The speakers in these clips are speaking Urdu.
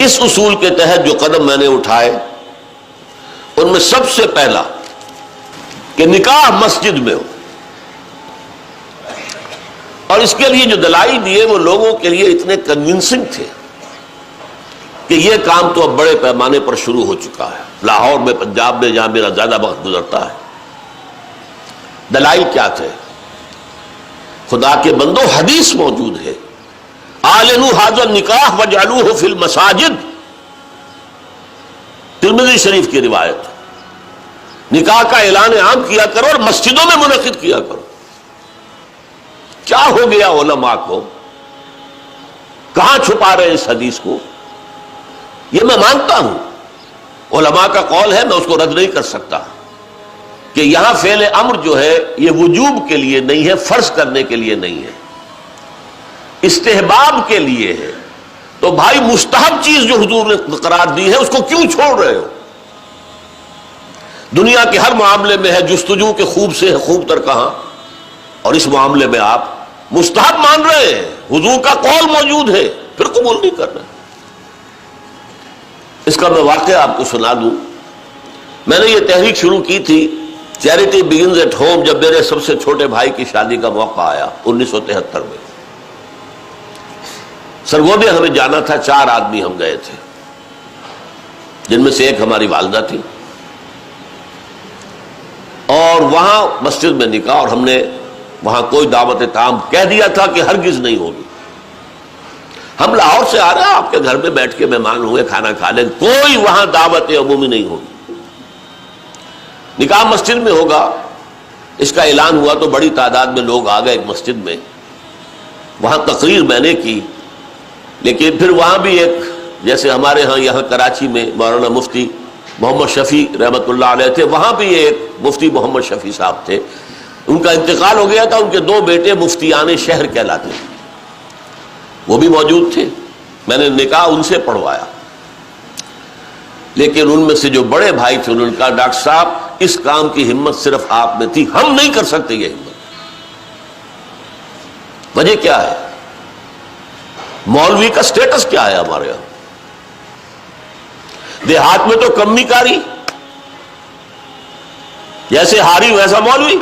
اس اصول کے تحت جو قدم میں نے اٹھائے ان میں سب سے پہلا کہ نکاح مسجد میں ہو، اور اس کے لیے جو دلائل دیے وہ لوگوں کے لیے اتنے کنونسنگ تھے کہ یہ کام تو اب بڑے پیمانے پر شروع ہو چکا ہے، لاہور میں، پنجاب میں، جہاں میرا زیادہ وقت گزرتا ہے۔ دلائل کیا تھے؟ خدا کے بندو، حدیث موجود ہے، اعلنوا ھذا النکاح واجعلوہ فی المساجد، ترمذی شریف کی روایت، نکاح کا اعلان عام کیا کرو اور مسجدوں میں منعقد کیا کرو۔ کیا ہو گیا علماء کو؟ کہاں چھپا رہے اس حدیث کو؟ یہ میں مانتا ہوں، علماء کا قول ہے، میں اس کو رد نہیں کر سکتا کہ یہاں فعل امر جو ہے یہ وجوب کے لیے نہیں ہے، فرض کرنے کے لیے نہیں ہے، استحباب کے لیے ہے۔ تو بھائی مستحب چیز جو حضور نے قرار دی ہے اس کو کیوں چھوڑ رہے ہو؟ دنیا کے ہر معاملے میں ہے جستجو کے خوب سے ہے خوب تر کہاں، اور اس معاملے میں آپ مستحب مان رہے ہیں، حضور کا قول موجود ہے، پھر قبول نہیں کر رہے۔ اس کا میں واقعہ آپ کو سنا دوں۔ میں نے یہ تحریک شروع کی تھی چیریٹی بگنز ایٹ ہوم جب میرے سب سے چھوٹے بھائی کی شادی کا موقع آیا 1973 میں۔ سرگودے ہمیں جانا تھا، 4 آدمی ہم گئے تھے، جن میں سے ایک ہماری والدہ تھی، اور وہاں مسجد میں نکاح، اور ہم نے وہاں کوئی دعوت تام کہہ دیا تھا کہ ہرگز نہیں ہوگی۔ ہم لاہور سے آ رہے ہیں، آپ کے گھر میں بیٹھ کے مہمان ہوئے، کھانا کھا لیں، کوئی وہاں دعوت عمومی نہیں ہوگی، نکاح مسجد میں ہوگا۔ اس کا اعلان ہوا تو بڑی تعداد میں لوگ آ گئے ایک مسجد میں، وہاں تقریر میں نے کی، لیکن پھر وہاں بھی ایک، جیسے ہمارے ہاں یہاں کراچی میں مولانا مفتی محمد شفیع رحمۃ اللہ علیہ تھے، وہاں بھی ایک مفتی محمد شفیع صاحب تھے، ان کا انتقال ہو گیا تھا، ان کے 2 بیٹے مفتیان شہر کہلاتے تھے، وہ بھی موجود تھے، میں نے نکاح ان سے پڑھوایا۔ لیکن ان میں سے جو بڑے بھائی تھے انہوں نے کہا ڈاکٹر صاحب اس کام کی ہمت صرف آپ میں تھی، ہم نہیں کر سکتے یہ ہمت۔ وجہ کیا ہے؟ مولوی کا سٹیٹس کیا ہے ہمارے یہاں؟ دیہات میں تو کمی کاری، جیسے ہاری ویسا مولوی،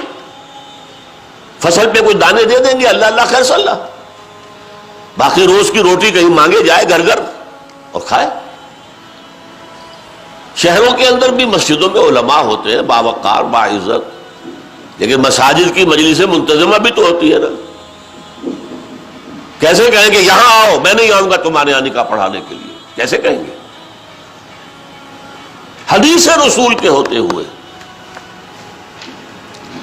فصل پہ کوئی دانے دے دیں گے، اللہ اللہ خیر صلی اللہ، باقی روز کی روٹی کہیں مانگے جائے گھر گھر اور کھائے۔ شہروں کے اندر بھی مسجدوں میں علماء ہوتے ہیں باوقار باعزت، لیکن مساجد کی مجلس منتظمہ بھی تو ہوتی ہے نا۔ کیسے کہیں گے یہاں آؤ، میں نہیں آؤں گا تمہارے یہاں نکاح پڑھانے کے لیے؟ کیسے کہیں گے؟ حدیث رسول کے ہوتے ہوئے۔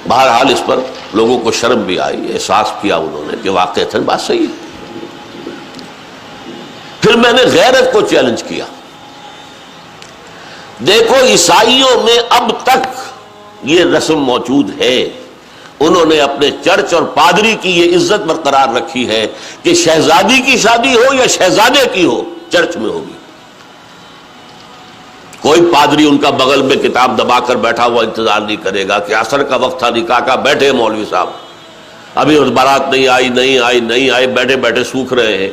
بہرحال اس پر لوگوں کو شرم بھی آئی، احساس کیا انہوں نے کہ واقعتاً بات صحیح ہے۔ پھر میں نے غیرت کو چیلنج کیا۔ دیکھو عیسائیوں میں اب تک یہ رسم موجود ہے، انہوں نے اپنے چرچ اور پادری کی یہ عزت برقرار رکھی ہے کہ شہزادی کی شادی ہو یا شہزادے کی ہو چرچ میں ہوگی۔ کوئی پادری ان کا بغل میں کتاب دبا کر بیٹھا ہوا انتظار نہیں کرے گا کہ عصر کا وقت تھا نکاح کا، بیٹھے مولوی صاحب ابھی بارات نہیں آئی، بیٹھے بیٹھے سوکھ رہے ہیں۔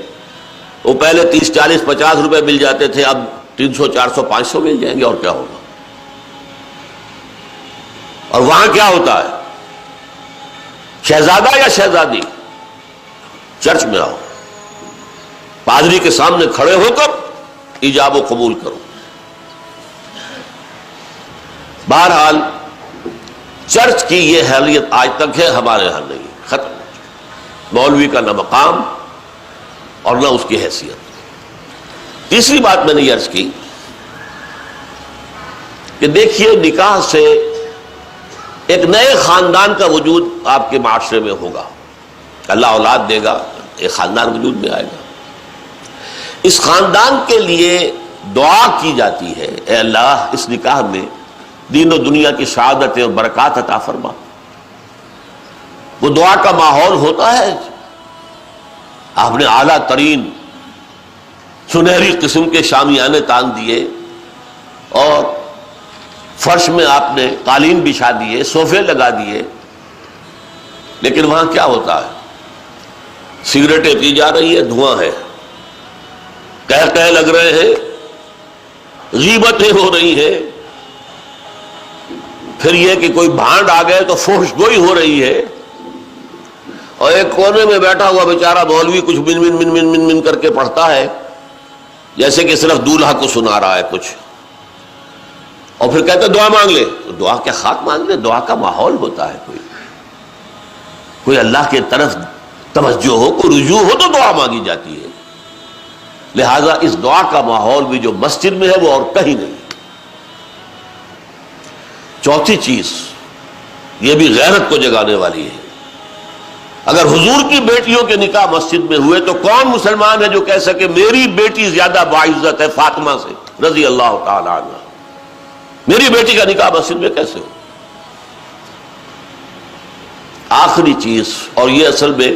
وہ پہلے 30 40 50 روپے مل جاتے تھے، اب 300 400 500 مل جائیں گے، اور کیا ہوگا؟ اور وہاں کیا ہوتا ہے؟ شہزادہ یا شہزادی چرچ میں آؤ، پادری کے سامنے کھڑے ہو کر ایجاب و قبول کرو۔ بہرحال چرچ کی یہ حیثیت آج تک ہے، ہمارے یہاں نہیں، ختم ہو چکی۔ مولوی کا نہ مقام اور نہ اس کی حیثیت۔ تیسری بات میں نے یہ عرض کی کہ دیکھیے نکاح سے ایک نئے خاندان کا وجود آپ کے معاشرے میں ہوگا، اللہ اولاد دے گا، ایک خاندان وجود میں آئے گا۔ اس خاندان کے لیے دعا کی جاتی ہے، اے اللہ اس نکاح میں دین و دنیا کی سعادت اور برکات عطا فرما۔ وہ دعا کا ماحول ہوتا ہے، آپ نے اعلیٰ ترین سنہری قسم کے شامیانے تان دیے، اور فرش میں آپ نے قالین بچھا دیے، صوفے لگا دیے، لیکن وہاں کیا ہوتا ہے؟ سگریٹیں پی جا رہی ہے، دھواں ہے، کہہ لگ رہے ہیں، غیبتیں ہو رہی ہیں، پھر یہ کہ کوئی بھانڈ آ گئے تو فحش گوئی ہو رہی ہے، اور ایک کونے میں بیٹھا ہوا بیچارہ مولوی کچھ من من من من من من کر کے پڑھتا ہے، جیسے کہ صرف دولہا کو سنا رہا ہے کچھ، اور پھر کہتے دعا مانگ لے. تو دعا کیا خاک مانگ لے؟ دعا کا ماحول ہوتا ہے، کوئی اللہ کی طرف توجہ ہو، کوئی رجوع ہو تو دعا مانگی جاتی ہے. لہذا اس دعا کا ماحول بھی جو مسجد میں ہے وہ اور کہیں نہیں. چوتھی چیز یہ بھی غیرت کو جگانے والی ہے. اگر حضور کی بیٹیوں کے نکاح مسجد میں ہوئے تو کون مسلمان ہے جو کہہ سکے میری بیٹی زیادہ باعزت ہے فاطمہ سے رضی اللہ تعالی عنہ؟ میری بیٹی کا نکاح مسجد میں کیسے ہو؟ آخری چیز، اور یہ اصل میں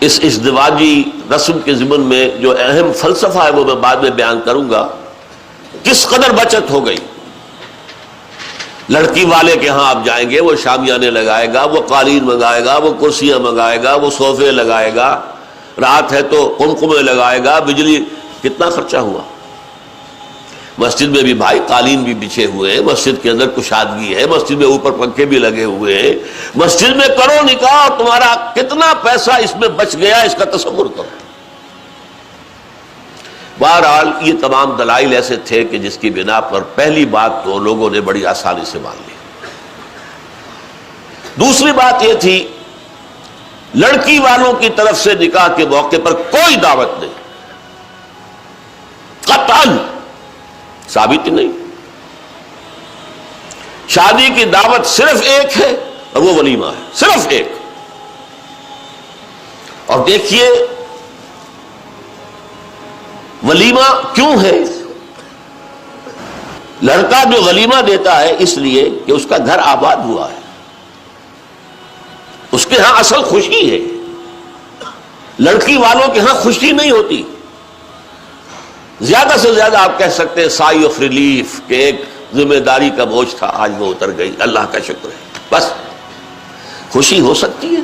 اس ازدواجی رسم کے ضمن میں جو اہم فلسفہ ہے وہ میں بعد میں بیان کروں گا. کس قدر بچت ہو گئی. لڑکی والے کے ہاں آپ جائیں گے، وہ شامیانے لگائے گا، وہ قالین منگائے گا، وہ کرسیاں منگائے گا، وہ صوفے لگائے گا، رات ہے تو قمقمے لگائے گا، بجلی. کتنا خرچہ ہوا. مسجد میں بھی بھائی قالین بھی بچھے ہوئے ہیں، مسجد کے اندر کشادگی ہے، مسجد میں اوپر پنکھے بھی لگے ہوئے ہیں. مسجد میں کرو نکاح اور تمہارا کتنا پیسہ اس میں بچ گیا اس کا تصور کرو. بہرحال یہ تمام دلائل ایسے تھے کہ جس کی بنا پر پہلی بات تو لوگوں نے بڑی آسانی سے مان لی. دوسری بات یہ تھی لڑکی والوں کی طرف سے نکاح کے موقع پر کوئی دعوت نہیں، قطعاً ثابت نہیں. شادی کی دعوت صرف ایک ہے اور وہ ولیمہ ہے، صرف ایک. اور دیکھیے ولیمہ کیوں ہے؟ لڑکا جو ولیمہ دیتا ہے اس لیے کہ اس کا گھر آباد ہوا ہے، اس کے ہاں اصل خوشی ہے. لڑکی والوں کے ہاں خوشی نہیں ہوتی. زیادہ سے زیادہ آپ کہہ سکتے ہیں سائی آف ریلیف کہ ایک ذمہ داری کا بوجھ تھا آج وہ اتر گئی، اللہ کا شکر ہے. بس خوشی ہو سکتی ہے،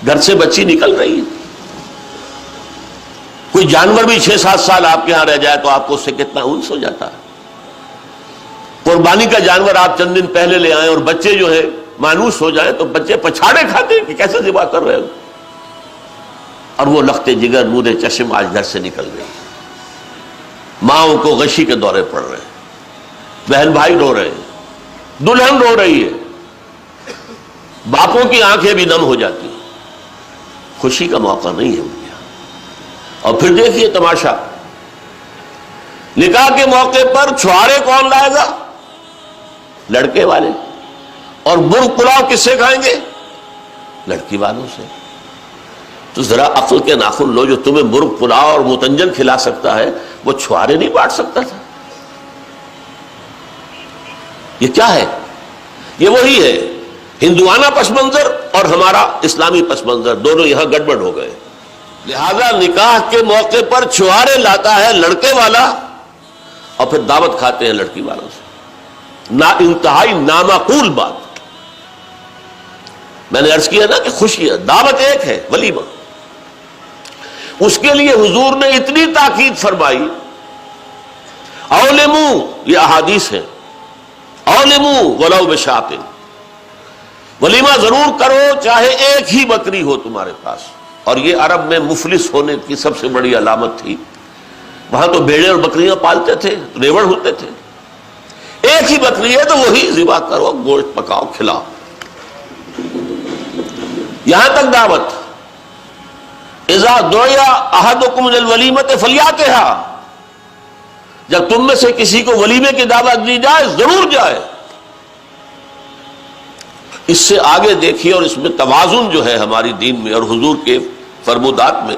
گھر سے بچی نکل رہی ہے. کوئی جانور بھی 6-7 سال آپ کے ہاں رہ جائے تو آپ کو اس سے کتنا انس ہو جاتا ہے. قربانی کا جانور آپ چند دن پہلے لے آئیں اور بچے جو ہے مانوس ہو جائیں تو بچے پچھاڑے کھاتے ہیں کہ کیسے ذبح کر رہے ہو. اور وہ لختے جگر نور چشم آج گھر سے نکل گئی. ماؤں کو غشی کے دورے پڑ رہے ہیں، بہن بھائی رو رہے ہیں، دلہن رو رہی ہے، باپوں کی آنکھیں بھی نم ہو جاتی ہیں. خوشی کا موقع نہیں ہے ان کے یہاں. اور پھر دیکھیے تماشا، نکاح کے موقع پر چھوارے کون لائے گا؟ لڑکے والے. اور مرغ پلاؤ کس سے کھائیں گے؟ لڑکی والوں سے. تو ذرا عقل کے ناخن لو، جو تمہیں مرغ پلاؤ اور متنجن کھلا سکتا ہے وہ چھوارے نہیں بانٹ سکتا تھا. یہ کیا ہے؟ یہ وہی ہے ہندوانہ پس منظر اور ہمارا اسلامی پس منظر، دونوں یہاں گڑبڑ ہو گئے. لہذا نکاح کے موقع پر چھوارے لاتا ہے لڑکے والا اور پھر دعوت کھاتے ہیں لڑکی والوں سے. انتہائی نامعقول بات. میں نے عرض کیا نا کہ خوشی ہے، دعوت ایک ہے ولیمہ. اس کے لیے حضور نے اتنی تاکید فرمائی. اولمو، یہ احادیث ہیں، اولمو ولو بشاۃ، ولیمہ ضرور کرو چاہے ایک ہی بکری ہو تمہارے پاس. اور یہ عرب میں مفلس ہونے کی سب سے بڑی علامت تھی. وہاں تو بھیڑیں اور بکریاں پالتے تھے، ریوڑ ہوتے تھے. ایک ہی بکری ہے تو وہی ذبح کرو، گوشت پکاؤ، کھلاؤ. یہاں تک دعوت اذا دعی احدکم للولیمۃ فلیاتھا، جب تم میں سے کسی کو ولیمے کی دعوت دی جائے ضرور جائے. اس سے آگے دیکھیے، اور اس میں توازن جو ہے ہماری دین میں اور حضور کے فرمودات میں،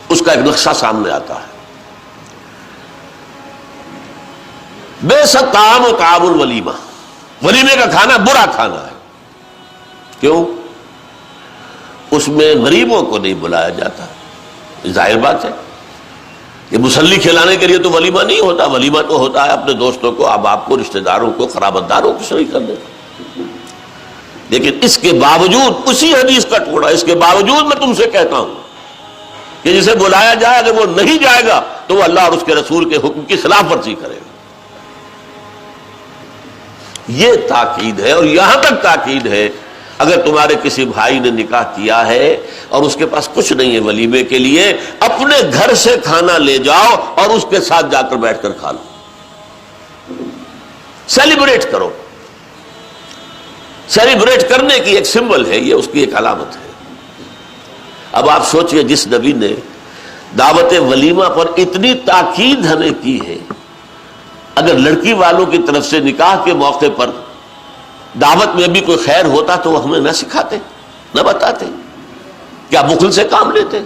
اس کا ایک نقشہ سامنے آتا ہے. بئس الطعام طعام الولیمہ، ولیمے کا کھانا برا کھانا ہے. کیوں؟ اس میں غریبوں کو نہیں بلایا جاتا. ظاہر بات ہے، یہ مسلی کھلانے کے لیے تو ولیمہ نہیں ہوتا. ولیمہ تو ہوتا ہے اپنے دوستوں کو، احباب کو، رشتہ داروں کو، قرابت داروں کو شریک کرنے. لیکن اس کے باوجود، اسی حدیث کا ٹکڑا، اس کے باوجود میں تم سے کہتا ہوں کہ جسے بلایا جائے اگر وہ نہیں جائے گا تو وہ اللہ اور اس کے رسول کے حکم کی خلاف ورزی کرے گا. یہ تاکید ہے. اور یہاں تک تاکید ہے اگر تمہارے کسی بھائی نے نکاح کیا ہے اور اس کے پاس کچھ نہیں ہے ولیمے کے لیے، اپنے گھر سے کھانا لے جاؤ اور اس کے ساتھ جا کر بیٹھ کر کھا لو، سیلیبریٹ کرو. سیلیبریٹ کرنے کی ایک سمبل ہے، یہ اس کی ایک علامت ہے. اب آپ سوچئے جس نبی نے دعوت ولیمہ پر اتنی تاکید ہمیں کی ہے، اگر لڑکی والوں کی طرف سے نکاح کے موقع پر دعوت میں بھی کوئی خیر ہوتا تو وہ ہمیں نہ سکھاتے، نہ بتاتے، کیا بخل سے کام لیتے؟